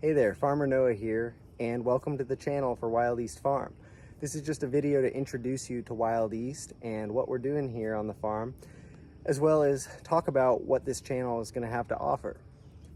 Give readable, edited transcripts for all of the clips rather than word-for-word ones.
Hey there, Farmer Noah here, and welcome to the channel for Wild East Farm. This is just a video to introduce you to Wild East and what we're doing here on the farm, as well as talk about what this channel is going to have to offer.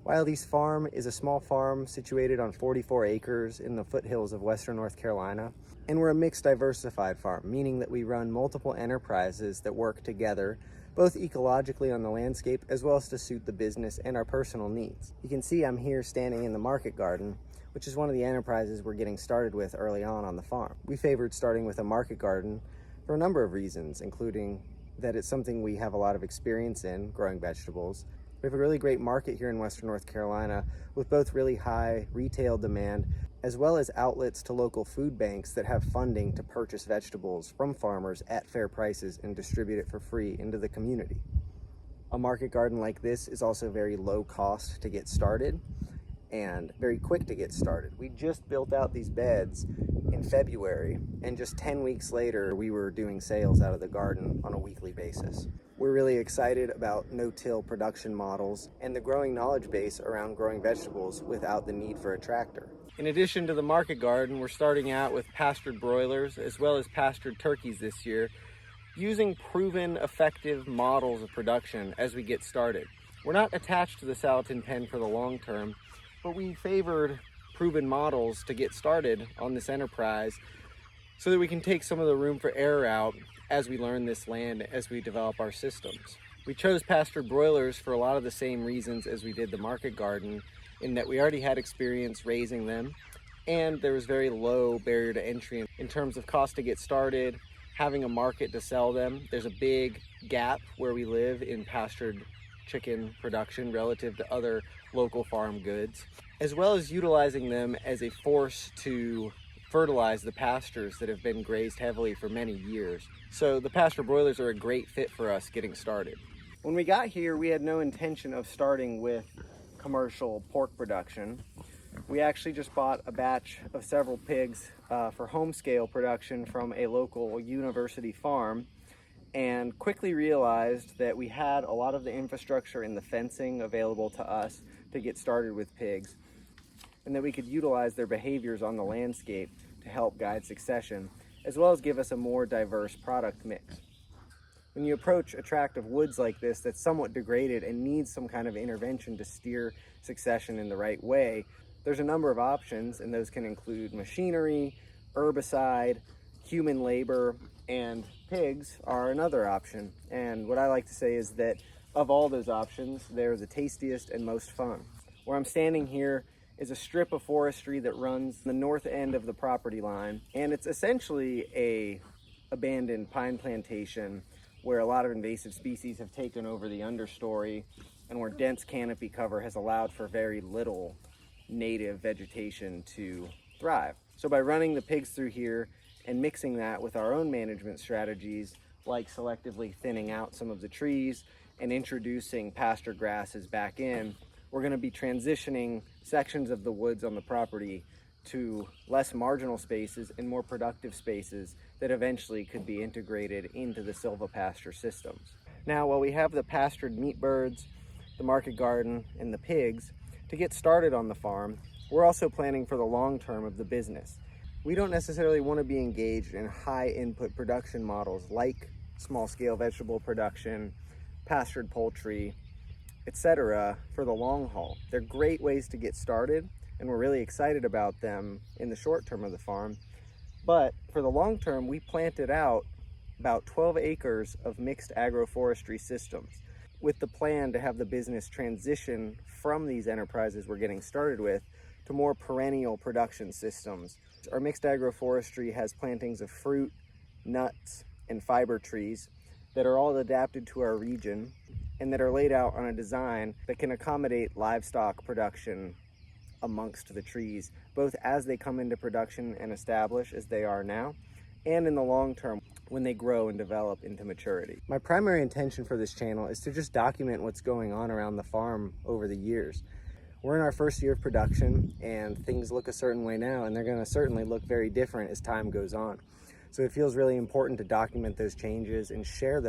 Wild East Farm is a small farm situated on 44 acres in the foothills of western North Carolina, and we're a mixed diversified farm, meaning that we run multiple enterprises that work together, both ecologically on the landscape as well as to suit the business and our personal needs. You can see I'm here standing in the market garden, which is one of the enterprises we're getting started with early on the farm. We favored starting with a market garden for a number of reasons, including that it's something we have a lot of experience in, growing vegetables. We have a really great market here in western North Carolina with both really high retail demand as well as outlets to local food banks that have funding to purchase vegetables from farmers at fair prices and distribute it for free into the community. A market garden like this is also very low cost to get started and very quick to get started. We just built out these beds in February, and just 10 weeks later we were doing sales out of the garden on a weekly basis. We're really excited about no-till production models and the growing knowledge base around growing vegetables without the need for a tractor. In addition to the market garden, we're starting out with pastured broilers as well as pastured turkeys this year, using proven effective models of production as we get started. We're not attached to the Salatin pen for the long term, but we favored proven models to get started on this enterprise so that we can take some of the room for error out as we learn this land, as we develop our systems. We chose pastured broilers for a lot of the same reasons as we did the market garden, in that we already had experience raising them, and there was very low barrier to entry in terms of cost to get started, having a market to sell them. There's a big gap where we live in pastured chicken production relative to other local farm goods, as well as utilizing them as a force to fertilize the pastures that have been grazed heavily for many years. So the pasture broilers are a great fit for us getting started. When we got here, we had no intention of starting with commercial pork production. We actually just bought a batch of several pigs for home scale production from a local university farm, and quickly realized that we had a lot of the infrastructure and the fencing available to us to get started with pigs, and that we could utilize their behaviors on the landscape to help guide succession, as well as give us a more diverse product mix. When you approach a tract of woods like this that's somewhat degraded and needs some kind of intervention to steer succession in the right way, there's a number of options, and those can include machinery, herbicide, human labor, and pigs are another option. And what I like to say is that of all those options, they're the tastiest and most fun. Where I'm standing here is a strip of forestry that runs the north end of the property line, and it's essentially a abandoned pine plantation where a lot of invasive species have taken over the understory, and where dense canopy cover has allowed for very little native vegetation to thrive. So by running the pigs through here and mixing that with our own management strategies, like selectively thinning out some of the trees and introducing pasture grasses back in, we're going to be transitioning sections of the woods on the property to less marginal spaces and more productive spaces that eventually could be integrated into the silvopasture systems. Now, while we have the pastured meat birds, the market garden, and the pigs, to get started on the farm, we're also planning for the long term of the business. We don't necessarily want to be engaged in high input production models like small scale vegetable production, pastured poultry, etc. for the long haul. They're great ways to get started, and we're really excited about them in the short term of the farm. But for the long term, we planted out about 12 acres of mixed agroforestry systems with the plan to have the business transition from these enterprises we're getting started with to more perennial production systems. Our mixed agroforestry has plantings of fruit, nuts, and fiber trees that are all adapted to our region and that are laid out on a design that can accommodate livestock production amongst the trees, both as they come into production and establish as they are now, and in the long term when they grow and develop into maturity. My primary intention for this channel is to just document what's going on around the farm over the years. We're in our first year of production, and things look a certain way now, and they're going to certainly look very different as time goes on. So it feels really important to document those changes and share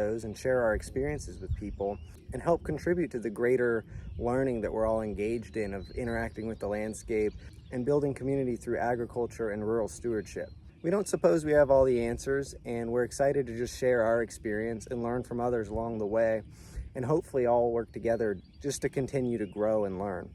our experiences with people and help contribute to the greater learning that we're all engaged in of interacting with the landscape and building community through agriculture and rural stewardship. We don't suppose we have all the answers, and we're excited to just share our experience and learn from others along the way, and hopefully all work together just to continue to grow and learn.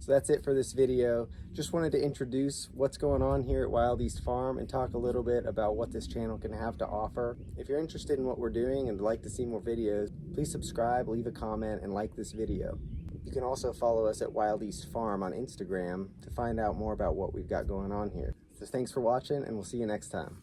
So that's it for this video. Just wanted to introduce what's going on here at Wild East Farm and talk a little bit about what this channel can have to offer. If you're interested in what we're doing and would like to see more videos, please subscribe, leave a comment, and like this video. You can also follow us at Wild East Farm on Instagram to find out more about what we've got going on here. So thanks for watching, and we'll see you next time.